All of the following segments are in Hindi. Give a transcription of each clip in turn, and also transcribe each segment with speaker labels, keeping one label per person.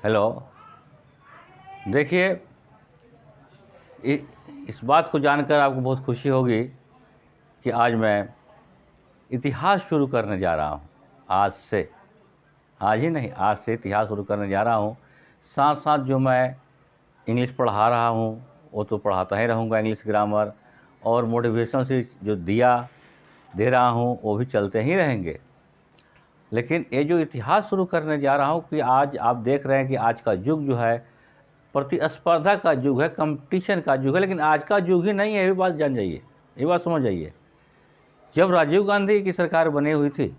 Speaker 1: हेलो। देखिए, इस बात को जानकर आपको बहुत खुशी होगी कि आज मैं इतिहास शुरू करने जा रहा हूँ। आज से, आज ही नहीं, आज से इतिहास शुरू करने जा रहा हूँ। साथ साथ जो मैं इंग्लिश पढ़ा रहा हूँ वो तो पढ़ाता ही रहूँगा, इंग्लिश ग्रामर, और मोटिवेशन से जो दे रहा हूँ वो भी चलते ही रहेंगे। लेकिन ये जो इतिहास शुरू करने जा रहा हूँ कि आज आप देख रहे हैं कि आज का युग जो है प्रतिस्पर्धा का युग है, कंपटीशन का युग है। लेकिन आज का युग ही नहीं है, ये बात जान जाइए, ये बात समझ जाइए। जब राजीव गांधी की सरकार बनी हुई थी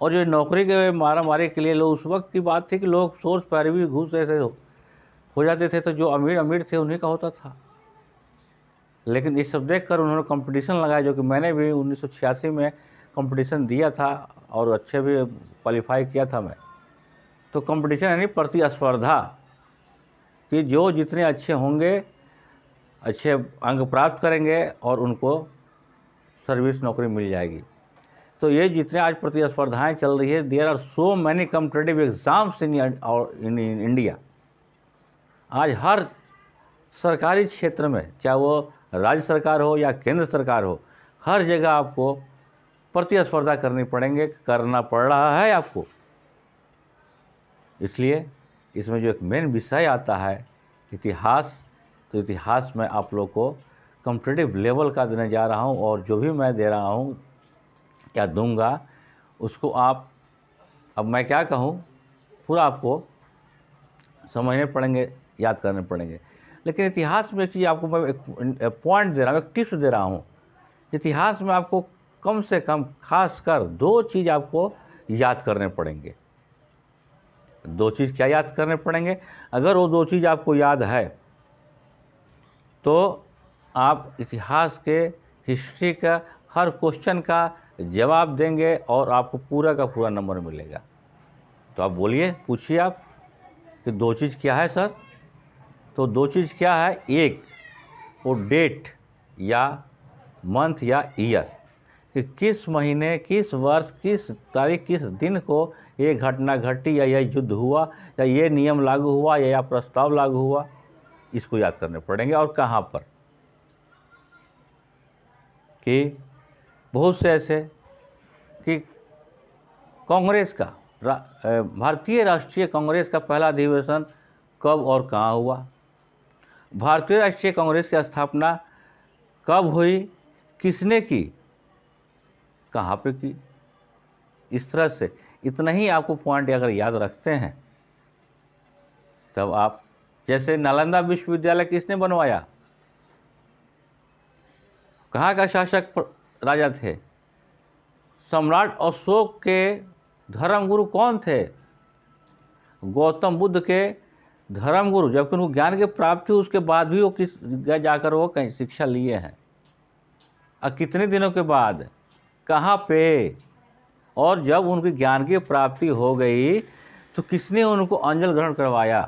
Speaker 1: और जो नौकरी के मारामारी के लिए लोग, उस वक्त की बात थी कि लोग सोर्स पैरवी घूस ऐसे हो जाते थे, तो जो अमीर अमीर थे उन्हीं का होता था। लेकिन ये सब देख कर उन्होंने कंपटीशन लगाया, जो कि मैंने भी 1986 में कंपटीशन दिया था और अच्छे भी क्वालिफाई किया था मैं। तो कंपटीशन यानी प्रतिस्पर्धा कि जो जितने अच्छे होंगे, अच्छे अंक प्राप्त करेंगे और उनको सर्विस नौकरी मिल जाएगी। तो ये जितने आज प्रतिस्पर्धाएं चल रही है, there are so many competitive exams in India. आज हर सरकारी क्षेत्र में, चाहे वो राज्य सरकार हो या केंद्र सरकार हो, हर जगह आपको प्रतिस्पर्धा करना पड़ रहा है आपको। इसलिए इसमें जो एक मेन विषय आता है इतिहास, तो इतिहास में आप लोग को कॉम्पिटिटिव लेवल का देने जा रहा हूँ, और जो भी मैं दे रहा हूँ या दूंगा उसको आप, अब मैं क्या कहूँ, पूरा आपको समझने पड़ेंगे, याद करने पड़ेंगे। लेकिन इतिहास में एक चीज़ आपको मैं एक पॉइंट दे रहा हूँ, एक टिप्स दे रहा हूँ। इतिहास में आपको कम से कम खासकर 2 चीज़ आपको याद करने पड़ेंगे। 2 चीज़ क्या याद करने पड़ेंगे? अगर वो 2 चीज़ आपको याद है तो आप इतिहास के, हिस्ट्री का हर क्वेश्चन का जवाब देंगे और आपको पूरा का पूरा नंबर मिलेगा। तो आप बोलिए, पूछिए आप कि 2 चीज़ क्या है सर? तो 2 चीज़ क्या है? एक, वो डेट या मंथ या ईयर, कि किस महीने, किस वर्ष, किस तारीख, किस दिन को ये घटना घटी, या यह युद्ध हुआ, या ये नियम लागू हुआ, या प्रस्ताव लागू हुआ, इसको याद करने पड़ेंगे। और कहाँ पर, कि बहुत से ऐसे कि कांग्रेस का, भारतीय राष्ट्रीय कांग्रेस का पहला अधिवेशन कब और कहाँ हुआ, भारतीय राष्ट्रीय कांग्रेस की स्थापना कब हुई, किसने की, कहाँ पे की। इस तरह से इतना ही आपको पॉइंट अगर याद रखते हैं तब आप, जैसे नालंदा विश्वविद्यालय किसने बनवाया, कहाँ का शासक राजा थे, सम्राट अशोक के धर्मगुरु कौन थे, गौतम बुद्ध के धर्मगुरु, जबकि उनको ज्ञान की प्राप्ति उसके बाद भी वो किस जगह जाकर वो कहीं शिक्षा लिए हैं, और कितने दिनों के बाद, कहाँ पे, और जब उनकी ज्ञान की प्राप्ति हो गई तो किसने उनको अंजल ग्रहण करवाया।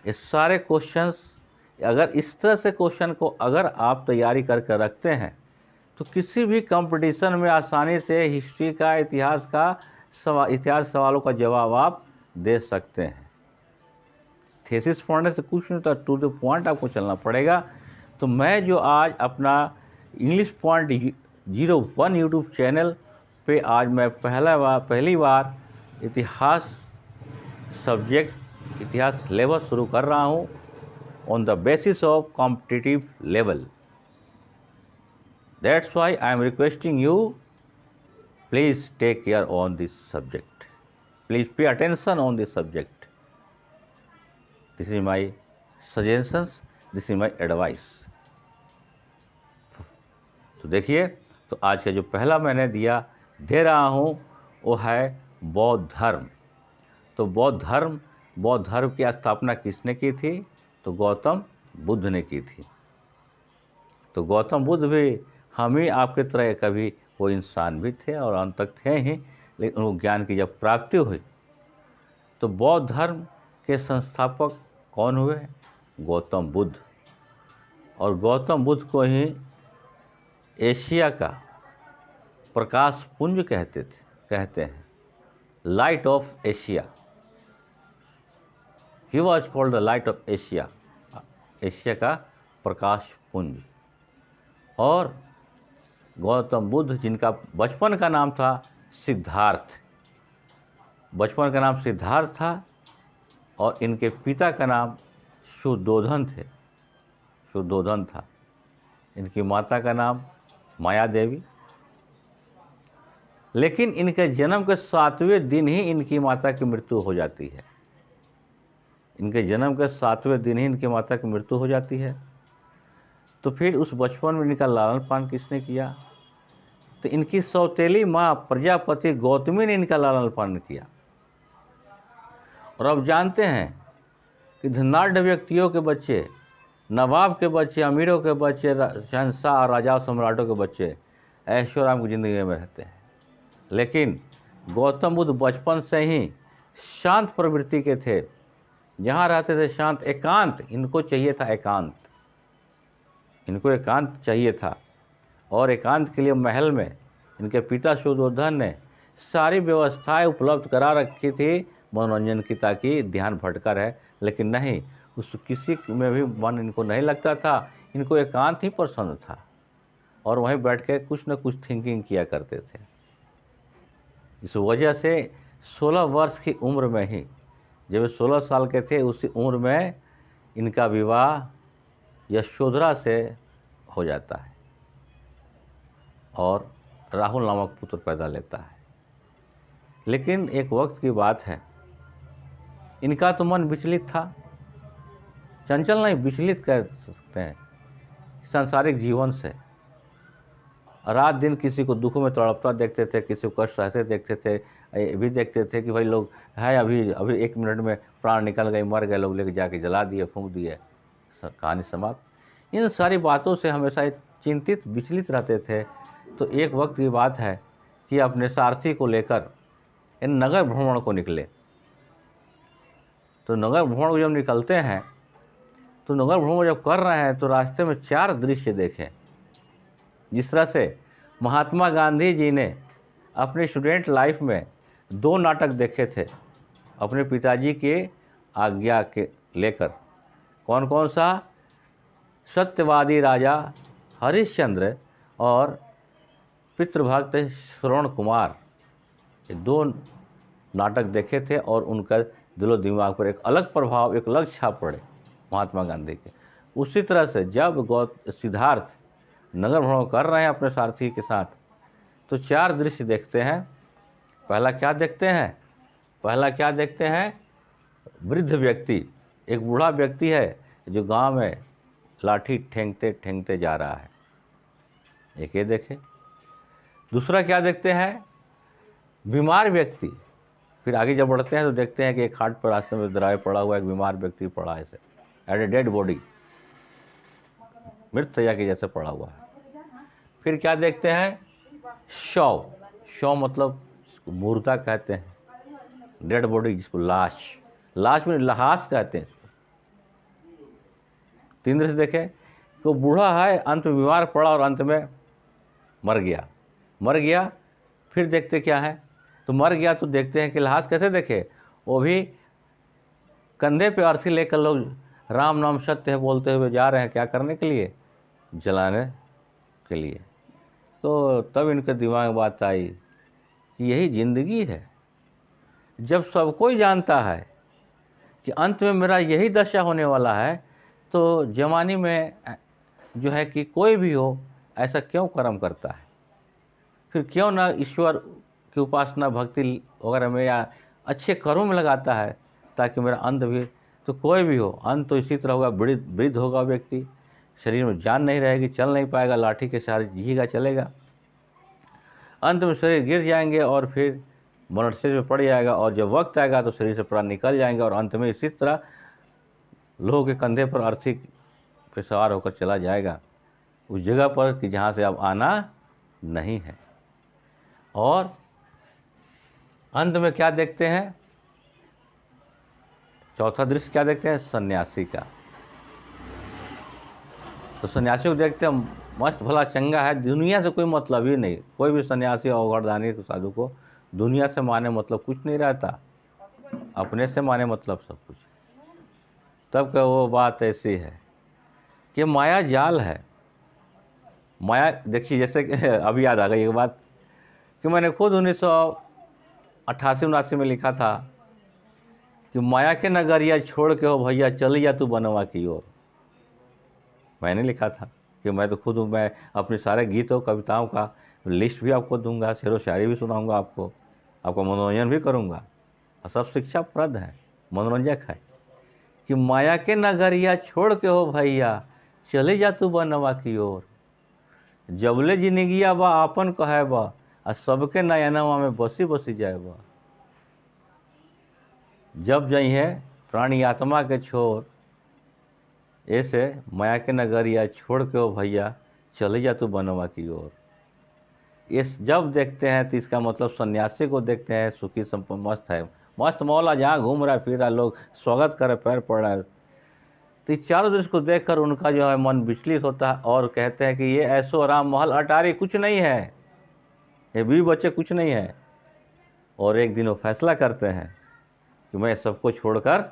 Speaker 1: ये सारे क्वेश्चंस, अगर इस तरह से क्वेश्चन को अगर आप तैयारी करके रखते हैं तो किसी भी कंपटीशन में आसानी से हिस्ट्री का, इतिहास सवालों का जवाब आप दे सकते हैं। थीसिस पढ़ने से कुछ नहीं होता, टू द पॉइंट आपको चलना पड़ेगा। तो मैं जो आज अपना इंग्लिश पॉइंट 01 यूट्यूब चैनल पे आज मैं पहली बार इतिहास सब्जेक्ट, इतिहास लेवल शुरू कर रहा हूँ on the basis of competitive level. That's why I am requesting you, please take care on this subject, please pay attention on this subject. This is my suggestions, this is my advice. तो देखिए, तो आज का जो पहला मैंने दे रहा हूँ वो है बौद्ध धर्म। तो बौद्ध धर्म की स्थापना किसने की थी? तो गौतम बुद्ध ने की थी। तो गौतम बुद्ध भी हम ही आपके तरह कभी वो इंसान भी थे और अंत तक थे ही, लेकिन उनको ज्ञान की जब प्राप्ति हुई तो बौद्ध धर्म के संस्थापक कौन हुए? गौतम बुद्ध। और गौतम बुद्ध को ही एशिया का प्रकाश पुंज कहते हैं, light of Asia. He was called the light of Asia, Asia का प्रकाश पुंज। और गौतम बुद्ध, जिनका बचपन का नाम था सिद्धार्थ, बचपन का नाम सिद्धार्थ था, और इनके पिता का नाम शुद्धोधन थे, शुद्धोधन था। इनकी माता का नाम माया देवी। लेकिन इनके जन्म के 7वें दिन ही इनकी माता की मृत्यु हो जाती है। इनके जन्म के 7वें दिन ही इनकी माता की मृत्यु हो जाती है। तो फिर उस बचपन में इनका लालन पालन किसने किया? तो इनकी सौतेली माँ प्रजापति गौतमी ने इनका लालन पालन किया। और अब जानते हैं कि धनाढ़ व्यक्तियों के बच्चे, नवाब के बच्चे, अमीरों के बच्चे, शहंशाह, राजा, सम्राटों के बच्चे ऐशो आराम की ज़िंदगी में रहते हैं। लेकिन गौतम बुद्ध बचपन से ही शांत प्रवृत्ति के थे। जहाँ रहते थे शांत, एकांत, इनको चाहिए था एकांत, इनको एकांत चाहिए था। और एकांत के लिए महल में इनके पिता शुद्धोधन ने सारी व्यवस्थाएं उपलब्ध करा रखी थी मनोरंजन की, ताकि ध्यान भटका रहे। लेकिन नहीं, उस किसी में भी मन इनको नहीं लगता था। इनको एकांत ही पसंद था और वहीं बैठ के कुछ न कुछ थिंकिंग किया करते थे। इस वजह से 16 वर्ष की उम्र में ही, जब 16 साल के थे, उसी उम्र में इनका विवाह यशोधरा से हो जाता है और राहुल नामक पुत्र पैदा लेता है। लेकिन एक वक्त की बात है, इनका तो मन विचलित था, चंचल नहीं, विचलित कह सकते हैं सांसारिक जीवन से। रात दिन किसी को दुख में तड़पता देखते थे, किसी को कष्ट सहते देखते थे। ये भी देखते थे कि भाई लोग है, अभी 1 मिनट में प्राण निकल गए, मर गए, लोग लेके जाके जला दिए, फूंक दिए, कहानी समाप्त। इन सारी बातों से हमेशा चिंतित विचलित रहते थे। तो एक वक्त की बात है कि अपने सारथी को लेकर इन नगर भ्रमण को निकले। तो नगर भ्रमण को जब निकलते हैं, तो नगर भ्रमण जब कर रहे हैं, तो रास्ते में 4 दृश्य देखे। जिस तरह से महात्मा गांधी जी ने अपने स्टूडेंट लाइफ में 2 नाटक देखे थे अपने पिताजी के आज्ञा के लेकर। कौन कौन सा? सत्यवादी राजा हरिश्चंद्र और पितृभक्त श्रवण कुमार, ये 2 नाटक देखे थे और उनका दिलो दिमाग पर एक अलग प्रभाव, एक अलग छाप पड़े महात्मा गांधी के। उसी तरह से जब सिद्धार्थ नगर भ्रमण कर रहे हैं अपने सारथी के साथ, तो 4 दृश्य देखते हैं। पहला क्या देखते हैं? पहला क्या देखते हैं? वृद्ध व्यक्ति, एक बूढ़ा व्यक्ति है जो गांव में लाठी ठेंगते ठेंगते जा रहा है, एक ये देखे। दूसरा क्या देखते हैं? बीमार व्यक्ति। फिर आगे जब बढ़ते हैं तो देखते हैं कि एक खाट पर रास्ते में दराए पड़ा हुआ एक बीमार व्यक्ति पड़ा है, एट ए डेड बॉडी, मृत सैया के जैसे पड़ा हुआ है। फिर क्या देखते हैं? शव। शव मतलब जिसको मुर्दा कहते हैं, डेड बॉडी जिसको लाश, लाश में लहास कहते हैं इसको। 3 दृश्य देखे। तो बूढ़ा है, अंत में बीमार पड़ा और अंत में मर गया। फिर देखते क्या है? तो मर गया तो देखते हैं कि लहास कैसे देखे? वो भी कंधे पे अर्थी लेकर लोग राम नाम सत्य है बोलते हुए जा रहे हैं, क्या करने के लिए? जलाने के लिए। तो तब इनके दिमाग में बात आई कि यही ज़िंदगी है। जब सब कोई जानता है कि अंत में मेरा यही दशा होने वाला है, तो जवानी में जो है कि कोई भी हो ऐसा क्यों कर्म करता है? फिर क्यों ना ईश्वर की उपासना भक्ति वगैरह में या अच्छे कर्मों में लगाता है, ताकि मेरा अंत भी, तो कोई भी हो, अंत तो इसी तरह होगा, वृद्ध होगा व्यक्ति, शरीर में जान नहीं रहेगी, चल नहीं पाएगा, लाठी के सहारे जिएगा चलेगा, अंत में शरीर गिर जाएंगे और फिर मरण शरीर में पड़ जाएगा, और जब वक्त आएगा तो शरीर से प्राण निकल जाएंगे और अंत में इसी तरह लोगों के कंधे पर अर्थी पे सवार होकर चला जाएगा उस जगह पर कि जहाँ से अब आना नहीं है। और अंत में क्या देखते हैं? चौथा दृश्य क्या देखते हैं? सन्यासी का। तो सन्यासी को देखते हैं, मस्त भला चंगा है, दुनिया से कोई मतलब ही नहीं। कोई भी सन्यासी और गर्दानी साधु को दुनिया से माने मतलब कुछ नहीं रहता, अपने से माने मतलब सब कुछ। तब का वो बात ऐसी है कि माया जाल है। माया देखिए, जैसे कि अभी याद आ गई एक बात कि मैंने खुद 1988-89 में लिखा था कि माया के नगरिया छोड़ के हो भैया चल जा तू बनवा की ओर। मैंने लिखा था कि मैं तो खुद हूँ, मैं अपने सारे गीतों कविताओं का लिस्ट भी आपको दूंगा, शेरो शायरी भी सुनाऊंगा आपको, आपका मनोरंजन भी करूंगा, और सब शिक्षाप्रद है, मनोरंजक है कि माया के नगरिया छोड़ के हो भैया चले जा तू बनवा की ओर। जबले जिंदगिया बा आपन कहे बा आ सबके नयनवा में बसी बसी जाए बा। जब जई है प्राणी आत्मा के छोर, ऐसे माया के नगरिया छोड़ के हो भैया चले जा तू बनवा की ओर। इस जब देखते हैं तो इसका मतलब सन्यासी को देखते हैं सुखी संपन्न मस्त है, मस्त मौला जहाँ घूम रहा है फिर रहा, लोग स्वागत कर रहे, पैर पड़ रहा है। तो इस चारों दृश्य को देखकर उनका जो है मन विचलित होता है और कहते हैं कि ये ऐसो आराम महल अटारी कुछ नहीं है, ये बीवी बच्चे कुछ नहीं है। और एक दिन वो फैसला करते हैं कि मैं सबको छोड़कर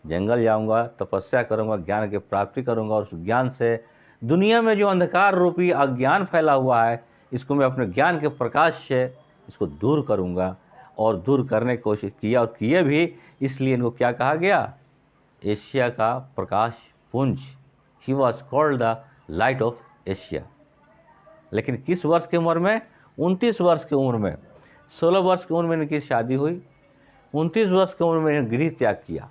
Speaker 1: जंगल जाऊंगा, तपस्या करूंगा, ज्ञान की प्राप्ति करूंगा, और उस ज्ञान से दुनिया में जो अंधकार रूपी अज्ञान फैला हुआ है इसको मैं अपने ज्ञान के प्रकाश से इसको दूर करूंगा। और दूर करने की कोशिश किया और किए भी, इसलिए इनको क्या कहा गया, एशिया का प्रकाश पुंज। He was called the light of Asia. लेकिन किस वर्ष की उम्र में, 29 वर्ष की उम्र में, 16 वर्ष की उम्र में इनकी शादी हुई, 29 वर्ष की उम्र में इन्होंने गृह त्याग किया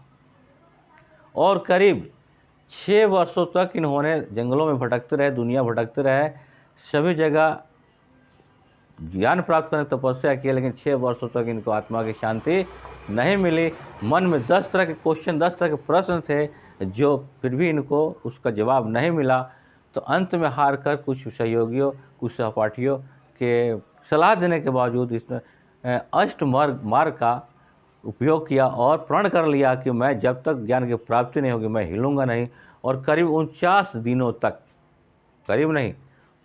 Speaker 1: और करीब 6 वर्षों तक इन्होंने जंगलों में भटकते रहे, दुनिया भटकते रहे, सभी जगह ज्ञान प्राप्त करने की तपस्या किया, लेकिन 6 वर्षों तक इनको आत्मा की शांति नहीं मिली। मन में 10 तरह के क्वेश्चन, 10 तरह के प्रश्न थे, जो फिर भी इनको उसका जवाब नहीं मिला। तो अंत में हार कर कुछ सहयोगियों, कुछ सहपाठियों के सलाह देने के बावजूद इसने अष्ट मार्ग का उपयोग किया और प्रण कर लिया कि मैं जब तक ज्ञान की प्राप्ति नहीं होगी मैं हिलूंगा नहीं। और करीब 49 दिनों तक, करीब नहीं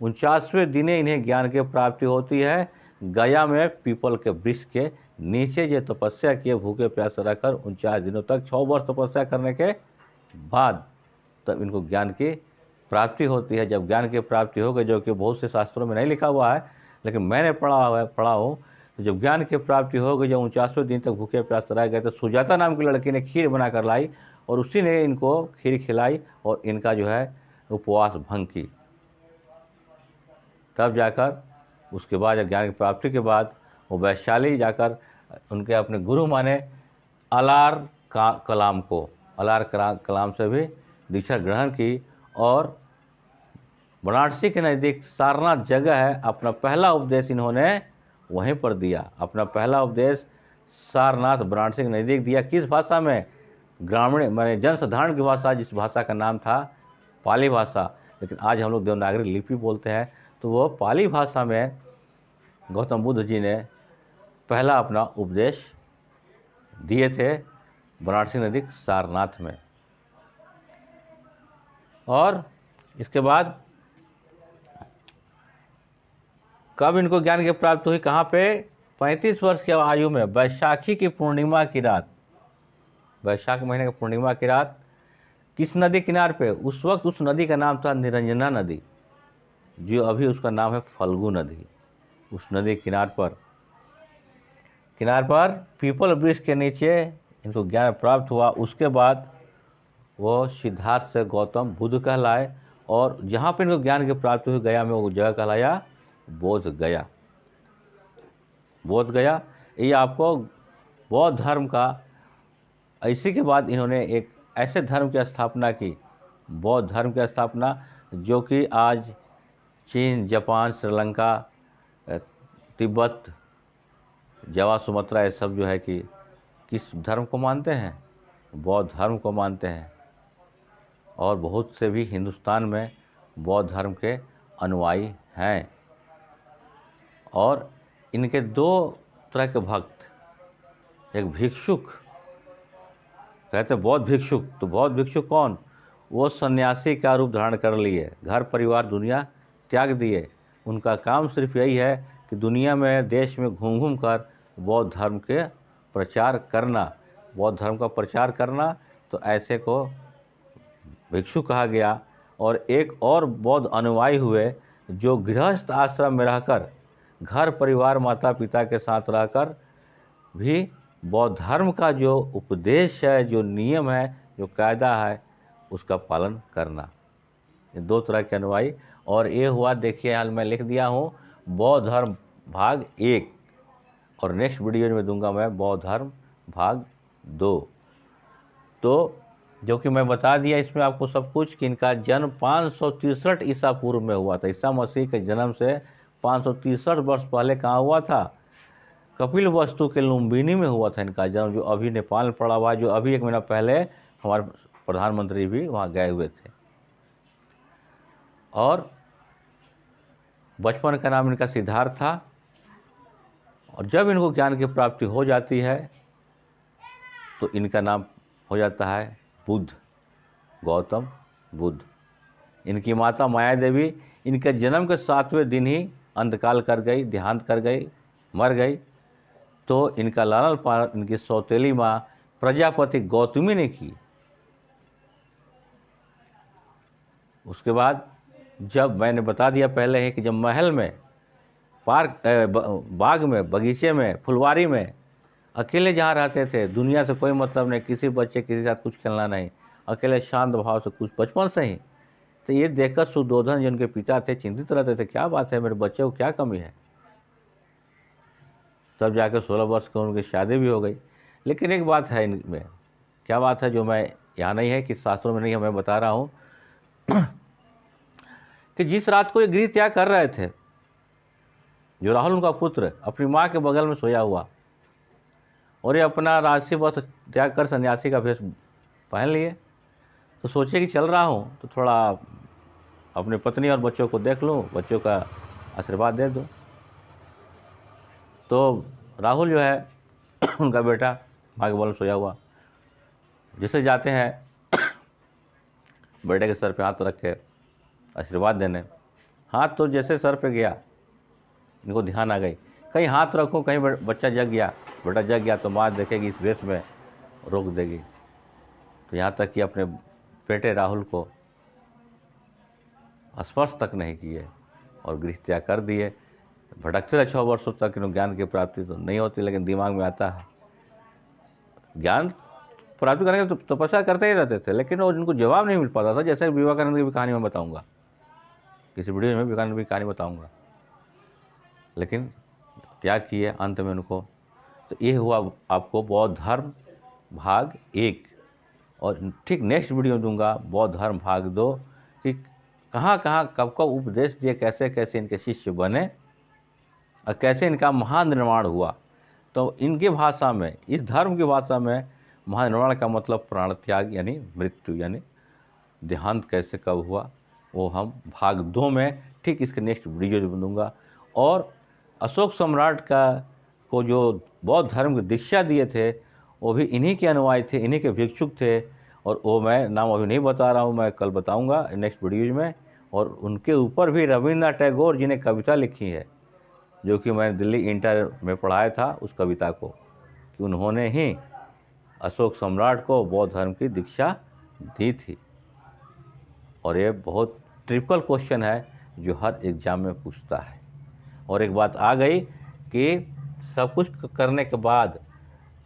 Speaker 1: 49वें दिने इन्हें ज्ञान की प्राप्ति होती है। गया में पीपल के वृक्ष के नीचे ये तपस्या किए, भूखे प्यासे रहकर 49 दिनों तक, 6 वर्ष तपस्या करने के बाद तब इनको ज्ञान की प्राप्ति होती है। जब ज्ञान की प्राप्ति हो गई, जो कि बहुत से शास्त्रों में नहीं लिखा हुआ है लेकिन मैंने पढ़ा हूँ, तो जब ज्ञान की प्राप्ति हो गई, जब 49वें दिन तक भूखे प्यासे रह गए, तो सुजाता नाम की लड़की ने खीर बना कर लाई और उसी ने इनको खीर खिलाई और इनका जो है उपवास भंग की। तब जाकर उसके बाद जब ज्ञान की प्राप्ति के बाद वो वैशाली जाकर उनके अपने गुरु माने अलार कलाम को, अलार कलाम से भी दीक्षा ग्रहण की और वाराणसी के नज़दीक सारनाथ जगह है, अपना पहला उपदेश इन्होंने वहीं पर दिया। अपना पहला उपदेश सारनाथ वाराणसी के नज़दीक दिया। किस भाषा में, ग्रामीण माने जनसाधारण की भाषा, जिस भाषा का नाम था पाली भाषा, लेकिन आज हम लोग देवनागरी लिपि बोलते हैं। तो वो पाली भाषा में गौतम बुद्ध जी ने पहला अपना उपदेश दिए थे वाराणसी नज़दीक सारनाथ में। और इसके बाद कब इनको ज्ञान की प्राप्ति हुई, कहाँ पे, 35 वर्ष की आयु में, बैसाखी की पूर्णिमा की रात, वैशाख महीने की पूर्णिमा की रात, किस नदी किनार पे, उस वक्त उस नदी का नाम था निरंजना नदी, जो अभी उसका नाम है फल्गु नदी। उस नदी किनार पर पीपल वृक्ष के नीचे इनको ज्ञान प्राप्त हुआ। उसके बाद वो सिद्धार्थ से गौतम बुद्ध कहलाए और जहाँ पर इनको ज्ञान की प्राप्ति हुई गया में, वो जगह कहलाया बोध गया। बोध गया ये आपको बौद्ध धर्म का, इसी के बाद इन्होंने एक ऐसे धर्म की स्थापना की, बौद्ध धर्म की स्थापना, जो कि आज चीन, जापान, श्रीलंका, तिब्बत, जावा, सुमात्रा, ये सब जो है कि किस धर्म को मानते हैं, बौद्ध धर्म को मानते हैं। और बहुत से भी हिंदुस्तान में बौद्ध धर्म के अनुयायी हैं। और इनके 2 तरह के भक्त, एक भिक्षुक, कहते बौद्ध भिक्षुक। तो बौद्ध भिक्षुक कौन, वो सन्यासी का रूप धारण कर लिए, घर परिवार दुनिया त्याग दिए। उनका काम सिर्फ यही है कि दुनिया में, देश में घूम घूम कर बौद्ध धर्म के प्रचार करना, बौद्ध धर्म का प्रचार करना, तो ऐसे को भिक्षु कहा गया। और एक और बौद्ध अनुयायी हुए जो गृहस्थ आश्रम में रहकर, घर परिवार माता पिता के साथ रहकर भी बौद्ध धर्म का जो उपदेश है, जो नियम है, जो कायदा है, उसका पालन करना। ये दो तरह के अनुयायी। और ये हुआ, देखिए हाल मैं लिख दिया हूँ बौद्ध धर्म भाग 1, और नेक्स्ट वीडियो में दूंगा मैं बौद्ध धर्म भाग 2। तो जो कि मैं बता दिया इसमें आपको सब कुछ कि इनका जन्म 563 ईसा पूर्व में हुआ था। ईसा मसीह के जन्म से 563 वर्ष पहले कहाँ हुआ था? कपिल वस्तु के लुम्बिनी में हुआ था इनका जन्म, जो अभी नेपाल में पड़ा हुआ है, जो अभी 1 महीना पहले हमारे प्रधानमंत्री भी वहाँ गए हुए थे। और बचपन का नाम इनका सिद्धार्थ था। और जब इनको ज्ञान की प्राप्ति हो जाती है तो इनका नाम हो जाता है बुद्ध, गौतम बुद्ध। इनकी माता माया देवी इनके जन्म के 7वें दिन ही अंतकाल कर गई, देहांत कर गई, मर गई। तो इनका लालन पालन इनकी सौतेली माँ प्रजापति गौतमी ने की। उसके बाद जब मैंने बता दिया पहले ही कि जब महल में, पार्क, बाग में, बगीचे में, फुलवारी में अकेले जहाँ रहते थे, दुनिया से कोई मतलब नहीं, किसी बच्चे किसी साथ कुछ खेलना नहीं, अकेले शांत भाव से कुछ बचपन से ही। तो ये देखकर सुद्धोधन जिनके पिता थे चिंतित रहते थे, क्या बात है, मेरे बच्चे को क्या कमी है। तब जाकर 16 वर्ष की उनकी शादी भी हो गई। लेकिन एक बात है इनमें, क्या बात है जो मैं यहाँ नहीं है कि शास्त्रों में नहीं है, मैं बता रहा हूँ कि जिस रात को ये गृह त्याग कर रहे थे, जो राहुल उनका पुत्र अपनी माँ के बगल में सोया हुआ, और ये अपना राजसी वस्त्र त्याग कर सन्यासी का वेश पहन लिए, तो सोचे कि चल रहा हूँ तो थोड़ा अपनी पत्नी और बच्चों को देख लूँ, बच्चों का आशीर्वाद दे दूँ। तो राहुल जो है उनका बेटा माँ के बगल में सोया हुआ, जिसे जाते हैं बेटे के सर पे हाथ रख के आशीर्वाद देने। हाथ तो जैसे सर पे गया, इनको ध्यान आ गई, कहीं हाथ रखूं, कहीं बच्चा जग गया, बेटा जग गया तो माँ देखेगी इस वेश में, रोक देगी। तो यहाँ तक कि अपने बेटे राहुल को स्पर्श तक नहीं किए और गृह त्याग कर दिए। भटकते रहे 6 वर्षों तक। इन्होंने ज्ञान की प्राप्ति तो नहीं होती, लेकिन दिमाग में आता है, ज्ञान प्राप्ति करने के तो तपस्या करते ही रहते थे, लेकिन वो उनको जवाब नहीं मिल पाता था। जैसे विवेकानंद की भी कहानी मैं बताऊँगा, किसी वीडियो में विवेकानंद की कहानी बताऊँगा, लेकिन त्याग किए अंत में उनको। तो ये हुआ आपको बौद्ध धर्म भाग 1। और ठीक नेक्स्ट वीडियो में दूंगा बौद्ध धर्म भाग 2 कि कहाँ कहाँ कब कब उपदेश दिए, कैसे कैसे इनके शिष्य बने और कैसे इनका महानिर्वाण हुआ। तो इनकी भाषा में, इस धर्म की भाषा में, महानिर्वाण का मतलब प्राण त्याग यानी मृत्यु, यानी देहांत कैसे कब हुआ, वो हम भाग 2 में ठीक इसके नेक्स्ट वीडियो में दूंगा। और अशोक सम्राट को जो बौद्ध धर्म की दीक्षा दिए थे, वो भी इन्हीं के अनुयायी थे, इन्हीं के भिक्षुक थे। और वो मैं नाम अभी नहीं बता रहा हूँ, मैं कल बताऊँगा नेक्स्ट वीडियो में। और उनके ऊपर भी रविन्द्रनाथ टैगोर जी ने कविता लिखी है, जो कि मैंने दिल्ली इंटर में पढ़ाया था उस कविता को, कि उन्होंने ही अशोक सम्राट को बौद्ध धर्म की दीक्षा दी थी। और ये बहुत ट्रिपल क्वेश्चन है जो हर एग्ज़ाम में पूछता है। और एक बात आ गई कि सब कुछ करने के बाद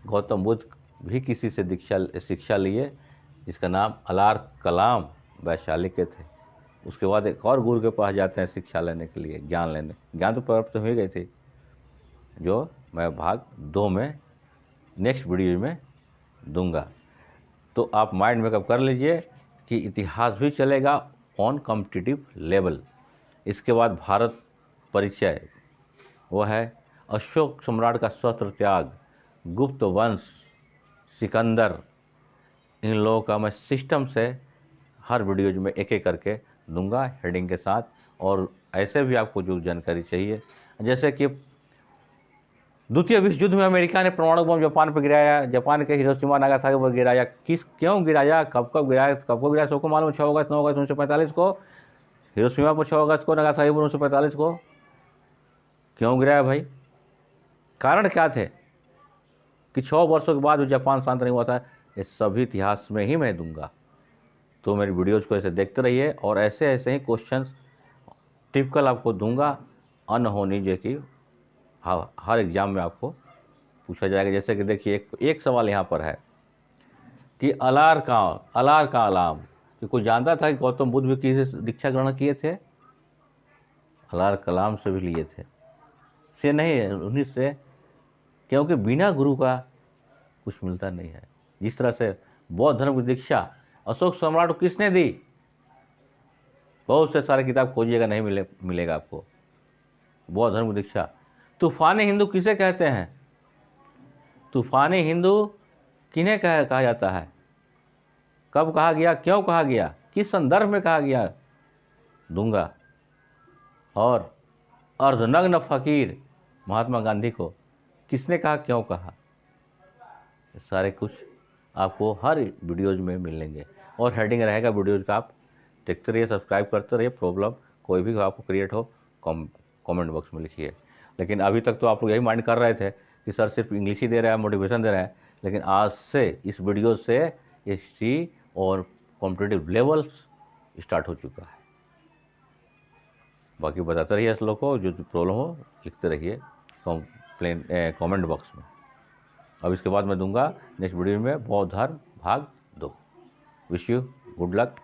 Speaker 1: गौतम बुद्ध भी किसी से शिक्षा लिए, जिसका नाम अलार कलाम वैशाली के थे। उसके बाद एक और गुरु के पास जाते हैं शिक्षा लेने के लिए, ज्ञान लेने। ज्ञान तो प्राप्त हो गई थी, जो मैं भाग 2 में नेक्स्ट वीडियो में दूंगा। तो आप माइंड मेकअप कर लीजिए कि इतिहास भी चलेगा ऑन कॉम्पिटिटिव लेवल। इसके बाद भारत परिचय, वो है अशोक सम्राट का शस्त्र त्याग, गुप्त वंश, सिकंदर, इन लोगों का मैं सिस्टम से हर वीडियोज में एक एक करके दूंगा हेडिंग के साथ। और ऐसे भी आपको जो जानकारी चाहिए, जैसे कि द्वितीय विश्व युद्ध में अमेरिका ने परमाणु बम जापान पर गिराया, जापान के हिरोशिमा नागासाकी पर गिराया, क्यों गिराया, कब गिराया, सबको मालूम। 6 अगस्त 9 अगस्त 1945 को हिरोशिमा पर, 6 अगस्त को नागासाकी पर 1945 को क्यों गिराया भाई? कारण क्या थे कि 6 वर्षों के बाद जापान शांत नहीं हुआ था? ये सभी इतिहास में ही मैं दूंगा। तो मेरी वीडियोज़ को ऐसे देखते रहिए और ऐसे ऐसे ही क्वेश्चंस टिपिकल आपको दूंगा, अनहोनी जो कि हर एग्ज़ाम में आपको पूछा जाएगा। जैसे कि देखिए एक सवाल यहाँ पर है कि अलार का अलार्म, कि कोई जानता था कि गौतम बुद्ध भी किसी से दीक्षा ग्रहण किए थे? अलार कलाम से भी लिए थे, से नहीं उन्हीं से, क्योंकि बिना गुरु का कुछ मिलता नहीं है। जिस तरह से बौद्ध धर्म की दीक्षा अशोक सम्राट को किसने दी? बहुत से सारे किताब खोजिएगा, नहीं मिलेगा आपको। बौद्ध धर्म की दीक्षा। तूफानी हिंदू किसे कहते हैं? तूफानी हिंदू किन्हें कहा जाता है? कब कहा गया, क्यों कहा गया, किस संदर्भ में कहा गया? दूंगा। और अर्धनग्न फकीर महात्मा गांधी को किसने कहा, क्यों कहा? सारे कुछ आपको हर वीडियोज में मिलेंगे और हेडिंग रहेगा वीडियोज का। आप देखते रहिए, सब्सक्राइब करते रहिए। प्रॉब्लम कोई भी आपको क्रिएट हो कमेंट बॉक्स में लिखिए। लेकिन अभी तक तो आप लोग यही माइंड कर रहे थे कि सर सिर्फ इंग्लिश ही दे रहा है, मोटिवेशन दे रहा है, लेकिन आज से इस वीडियो से हिस्ट्री और कॉम्पिटिटिव लेवल्स स्टार्ट हो चुका है। बाकी बताते रहिए इस लोग को, जो प्रॉब्लम हो लिखते रहिए कमेंट बॉक्स में। अब इसके बाद मैं दूंगा नेक्स्ट वीडियो में बौद्ध धर्म भाग 2। Wish you good luck.